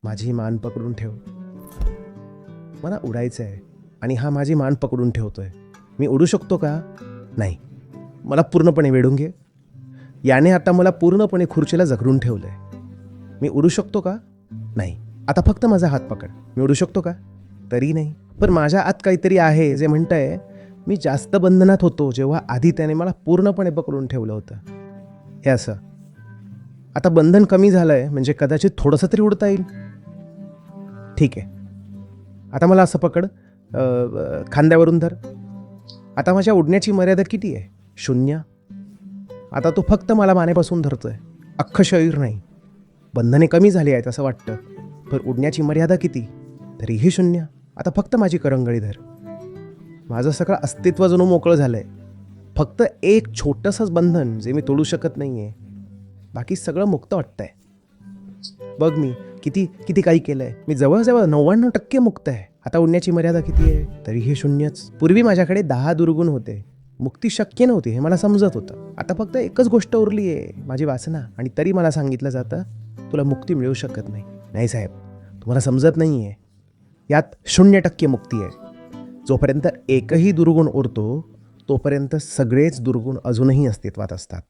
माझी मान पकडून ठेव. मला उडायचं आहे आणि हा माझी मान पकडून ठेवतोय. मी उडू शकतो का? नाही. मला पूर्णपणे वेढून घे. याने आता मला पूर्णपणे खुर्चीला जखडून ठेवलंय. मी उडू शकतो का? नाही. आता फक्त माझा हात पकड. मी उडू शकतो का? तरी नाही. पण माझ्या आत काहीतरी आहे जे म्हणतंय मी जास्त बंधनात होतो जेव्हा आधी त्याने मला पूर्णपणे पकडून ठेवलं होतं. हे असं. आता बंधन कमी झालंय म्हणजे कदाचित थोडंसं तरी उडता येईल. ठीक आहे. आता मला असं पकड, खांद्यावरून धर. आता माझ्या उडण्याची मर्यादा किती आहे? 0. आता तो फक्त मला मानेपासून धरतोय, अख्खं शरीर नाही. बंधने कमी झाली आहेत असं वाटतं, पण उडण्याची मर्यादा किती? तरीही 0. आता फक्त माझी करंगळी धर. माझं सगळं अस्तित्व जणू मोकळं झालंय. फक्त एक छोटंसंच बंधन जे मी तोडू शकत नाही आहे. बाकी सगळं मुक्त वाटतंय. बघ मी किती किती काही केलं आहे. मी जवळजवळ 99% मुक्त आहे. आता उडण्याची मर्यादा किती आहे? तरीही 0च. पूर्वी माझ्याकडे 10 दुर्गुण होते. मुक्ती शक्य नव्हती हे मला समजत होतं. आता फक्त एकच गोष्ट उरली आहे, माझी वासना. आणि तरी मला सांगितलं जातं तुला मुक्ती मिळू शकत नाही. नाही साहेब, तुम्हाला समजत नाही आहे. यात 0% मुक्ती आहे. जोपर्यंत एकही दुर्गुण उरतो तोपर्यंत सगळेच दुर्गुण अजूनही अस्तित्वात असतात.